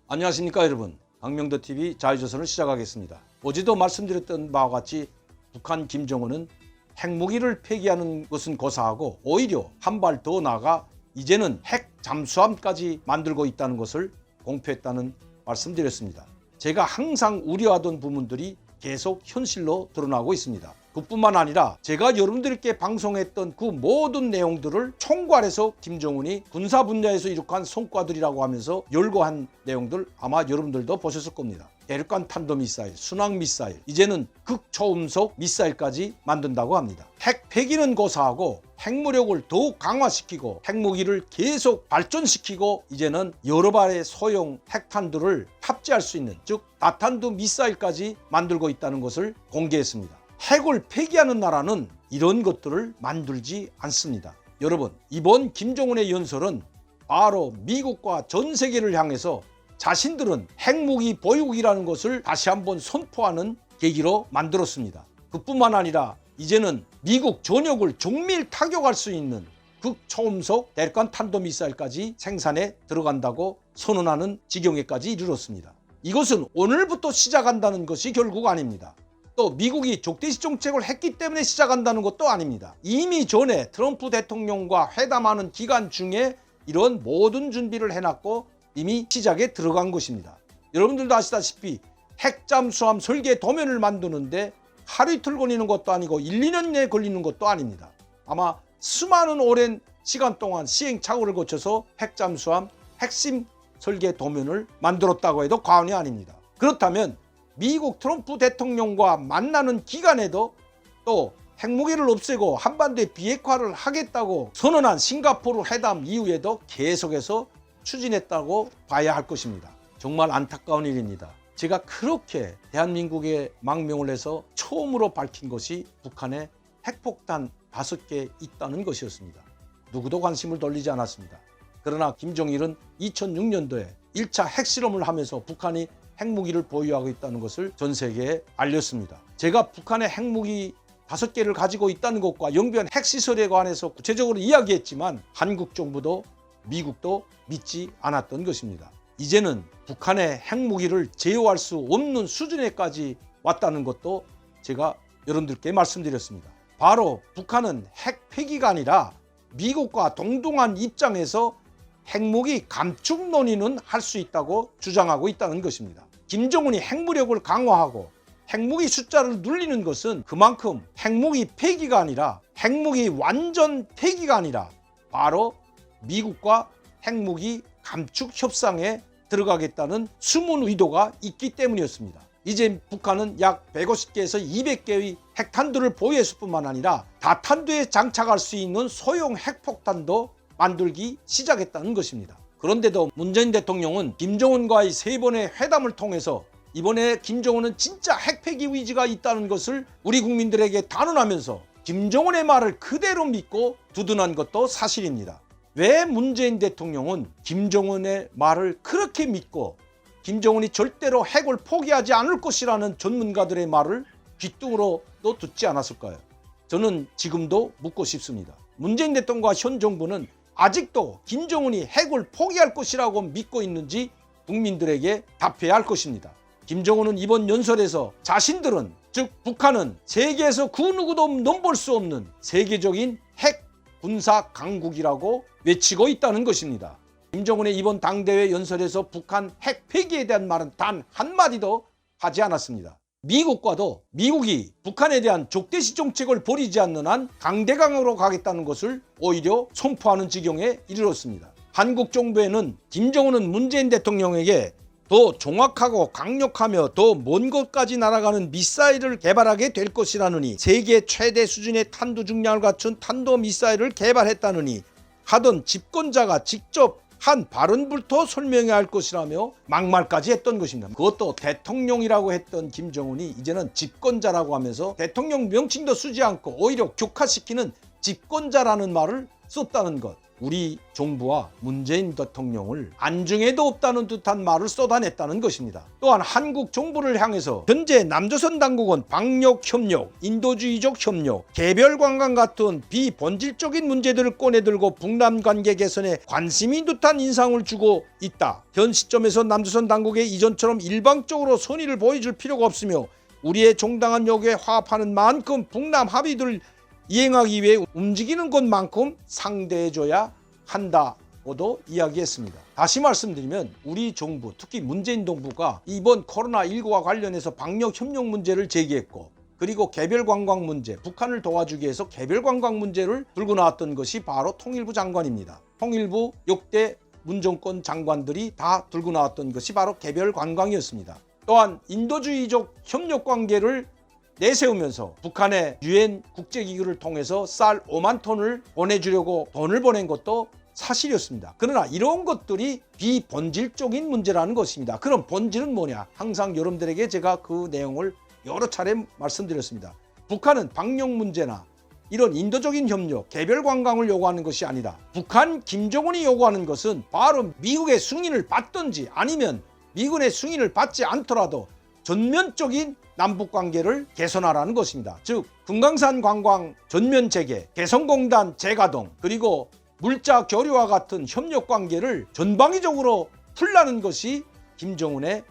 안녕하십니까 여러분, 박명도TV 자유조선을 시작하겠습니다. 어제도 말씀드렸던 바와 같이 북한 김정은은 핵무기를 폐기하는 것은 고사하고 오히려 한 발 더 나아가 이제는 핵 잠수함까지 만들고 있다는 것을 공표했다는 말씀드렸습니다. 제가 항상 우려하던 부분들이 계속 현실로 드러나고 있습니다. 그뿐만 아니라 제가 여러분들께 방송했던 그 모든 내용들을 총괄해서 김정은이 군사 분야에서 이룩한 성과들이라고 하면서 열거한 내용들 아마 여러분들도 보셨을 겁니다. 대륙간 탄도미사일, 순항미사일, 이제는 극초음속 미사일까지 만든다고 합니다. 핵 폐기는 고사하고 핵무력을 더욱 강화시키고 핵무기를 계속 발전시키고 이제는 여러 발의 소형 핵탄두를 탑재할 수 있는, 즉 다탄두 미사일까지 만들고 있다는 것을 공개했습니다. 핵을 폐기하는 나라는 이런 것들을 만들지 않습니다. 여러분, 이번 김정은의 연설은 바로 미국과 전 세계를 향해서 자신들은 핵무기 보유국이라는 것을 다시 한번 선포하는 계기로 만들었습니다. 그뿐만 아니라 이제는 미국 전역을 정밀 타격할 수 있는 극초음속 대륙간 탄도미사일까지 생산에 들어간다고 선언하는 지경에까지 이르렀습니다. 이것은 오늘부터 시작한다는 것이 결국 아닙니다. 또 미국이 적대시 정책을 했기 때문에 시작한다는 것도 아닙니다. 이미 전에 트럼프 대통령과 회담하는 기간 중에 이런 모든 준비를 해놨고 이미 시작에 들어간 것입니다. 여러분들도 아시다시피 핵잠수함 설계 도면을 만드는데 하루 이틀 걸리는 것도 아니고 1, 2년 내에 걸리는 것도 아닙니다. 아마 수많은 오랜 시간 동안 시행착오를 거쳐서 핵잠수함 핵심 설계 도면을 만들었다고 해도 과언이 아닙니다. 그렇다면 미국 트럼프 대통령과 만나는 기간에도 또 핵무기를 없애고 한반도에 비핵화를 하겠다고 선언한 싱가포르 회담 이후에도 계속해서 추진했다고 봐야 할 것입니다. 정말 안타까운 일입니다. 제가 그렇게 대한민국에 망명을 해서 처음으로 밝힌 것이 북한에 핵폭탄 5개 있다는 것이었습니다. 누구도 관심을 돌리지 않았습니다. 그러나 김정일은 2006년도에 1차 핵실험을 하면서 북한이 핵무기를 보유하고 있다는 것을 전 세계에 알렸습니다. 제가 북한의 핵무기 5개를 가지고 있다는 것과 영변 핵시설에 관해서 구체적으로 이야기했지만 한국 정부도 미국도 믿지 않았던 것입니다. 이제는 북한의 핵무기를 제어할 수 없는 수준에까지 왔다는 것도 제가 여러분들께 말씀드렸습니다. 바로 북한은 핵 폐기가 아니라 미국과 동등한 입장에서 핵무기 감축 논의는 할 수 있다고 주장하고 있다는 것입니다. 김정은이 핵무력을 강화하고 핵무기 숫자를 늘리는 것은 그만큼 핵무기 폐기가 아니라 핵무기 완전 폐기가 아니라 바로 미국과 핵무기 감축 협상에 들어가겠다는 숨은 의도가 있기 때문이었습니다. 이제 북한은 약 150개에서 200개의 핵탄두를 보유했을 뿐만 아니라 다탄두에 장착할 수 있는 소형 핵폭탄도 만들기 시작했다는 것입니다. 그런데도 문재인 대통령은 김정은과의 3번의 회담을 통해서 이번에 김정은은 진짜 핵폐기 의지가 있다는 것을 우리 국민들에게 단언하면서 김정은의 말을 그대로 믿고 두둔한 것도 사실입니다. 왜 문재인 대통령은 김정은의 말을 그렇게 믿고 김정은이 절대로 핵을 포기하지 않을 것이라는 전문가들의 말을 귓등으로도 듣지 않았을까요? 저는 지금도 묻고 싶습니다. 문재인 대통령과 현 정부는 아직도 김정은이 핵을 포기할 것이라고 믿고 있는지 국민들에게 답해야 할 것입니다. 김정은은 이번 연설에서 자신들은, 즉 북한은 세계에서 그 누구도 넘볼 수 없는 세계적인 핵 군사 강국이라고 외치고 있다는 것입니다. 김정은의 이번 당대회 연설에서 북한 핵 폐기에 대한 말은 단 한마디도 하지 않았습니다. 미국과도 미국이 북한에 대한 적대시 정책을 버리지 않는 한 강대강으로 가겠다는 것을 오히려 선포하는 지경에 이르렀습니다. 한국 정부에는 김정은은 문재인 대통령에게 더 정확하고 강력하며 더 먼 곳까지 날아가는 미사일을 개발하게 될 것이라느니, 세계 최대 수준의 탄두 중량을 갖춘 탄도미사일을 개발했다느니 하던 집권자가 직접 한 발언부터 설명해야 할 것이라며 막말까지 했던 것입니다. 그것도 대통령이라고 했던 김정은이 이제는 집권자라고 하면서 대통령 명칭도 쓰지 않고 오히려 격화시키는 집권자라는 말을 썼다는 것. 우리 정부와 문재인 대통령을 안중에도 없다는 듯한 말을 쏟아냈다는 것입니다. 또한 한국 정부를 향해서 현재 남조선 당국은 방역 협력, 인도주의적 협력, 개별 관광 같은 비본질적인 문제들을 꺼내들고 북남 관계 개선에 관심이 듯한 인상을 주고 있다. 현 시점에서 남조선 당국의 이전처럼 일방적으로 선의를 보여줄 필요가 없으며 우리의 정당한 요구에 화합하는 만큼 북남 합의를 이행하기 위해 움직이는 것만큼 상대해줘야 한다고도 이야기했습니다. 다시 말씀드리면 우리 정부, 특히 문재인 정부가 이번 코로나19와 관련해서 방역협력 문제를 제기했고, 그리고 개별관광 문제, 북한을 도와주기 위해서 개별관광 문제를 들고 나왔던 것이 바로 통일부 장관입니다. 통일부 역대 문정권 장관들이 다 들고 나왔던 것이 바로 개별관광이었습니다. 또한 인도주의적 협력관계를 내세우면서 북한의 유엔 국제기구를 통해서 쌀 5만 톤을 보내주려고 돈을 보낸 것도 사실이었습니다. 그러나 이런 것들이 비본질적인 문제라는 것입니다. 그럼 본질은 뭐냐? 항상 여러분들에게 제가 그 내용을 여러 차례 말씀드렸습니다. 북한은 방역 문제나 이런 인도적인 협력, 개별 관광을 요구하는 것이 아니다. 북한 김정은이 요구하는 것은 바로 미국의 승인을 받든지 아니면 미군의 승인을 받지 않더라도 전면적인 남북관계를 개선하라는 것입니다. 즉 금강산 관광 전면 재개, 개성공단 재가동, 그리고 물자 교류와 같은 협력관계를 전방위적으로 풀라는 것이 김정은의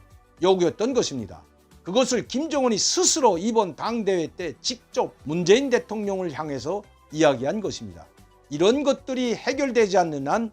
요구였던 것입니다. 그것을 김정은이 스스로 이번 당대회 때 직접 문재인 대통령을 향해서 이야기한 것입니다. 이런 것들이 해결되지 않는 한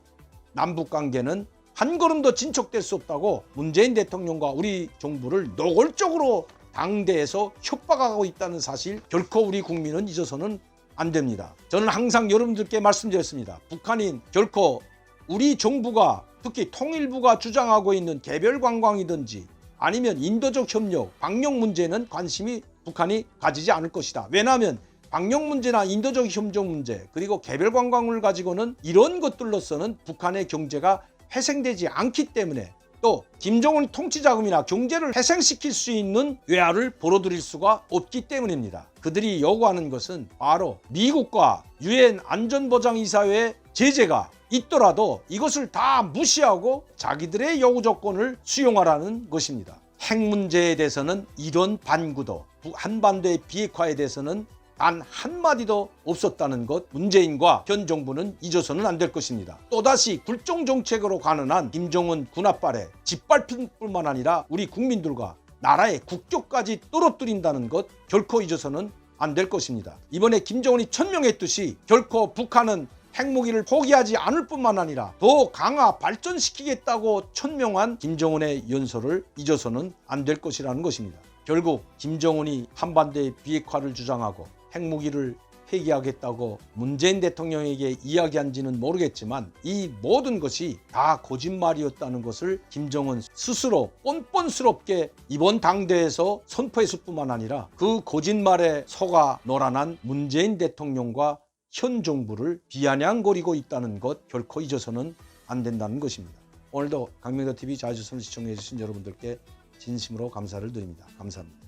남북관계는 한 걸음도 진척될 수 없다고 문재인 대통령과 우리 정부를 노골적으로 당대에서 협박하고 있다는 사실, 결코 우리 국민은 잊어서는 안 됩니다. 저는 항상 여러분들께 말씀드렸습니다. 북한이 결코 우리 정부가, 특히 통일부가 주장하고 있는 개별 관광이든지 아니면 인도적 협력, 방역 문제는 관심이 북한이 가지지 않을 것이다. 왜냐하면 방역 문제나 인도적 협력 문제, 그리고 개별 관광을 가지고는 이런 것들로서는 북한의 경제가 회생되지 않기 때문에, 또 김정은 통치자금이나 경제를 회생시킬 수 있는 외화를 벌어들일 수가 없기 때문입니다. 그들이 요구하는 것은 바로 미국과 유엔 안전보장이사회 제재가 있더라도 이것을 다 무시하고 자기들의 요구 조건을 수용하라는 것입니다. 핵 문제에 대해서는 이런 반구도, 한반도의 비핵화에 대해서는 단 한마디도 없었다는 것, 문재인과 현 정부는 잊어서는 안 될 것입니다. 또다시 굴종 정책으로 가는 한 김정은 군합발에 짓밟힐 뿐만 아니라 우리 국민들과 나라의 국격까지 떨어뜨린다는 것 결코 잊어서는 안 될 것입니다. 이번에 김정은이 천명했듯이 결코 북한은 핵무기를 포기하지 않을 뿐만 아니라 더 강화 발전시키겠다고 천명한 김정은의 연설을 잊어서는 안 될 것이라는 것입니다. 결국 김정은이 한반도의 비핵화를 주장하고 핵무기를 폐기하겠다고 문재인 대통령에게 이야기한지는 모르겠지만 이 모든 것이 다 거짓말이었다는 것을 김정은 스스로 뻔뻔스럽게 이번 당대에서 선포했을 뿐만 아니라 그 거짓말에 속아 놀아난 문재인 대통령과 현 정부를 비아냥거리고 있다는 것 결코 잊어서는 안 된다는 것입니다. 오늘도 강명도TV 자유조선을 시청해 주신 여러분들께 진심으로 감사를 드립니다. 감사합니다.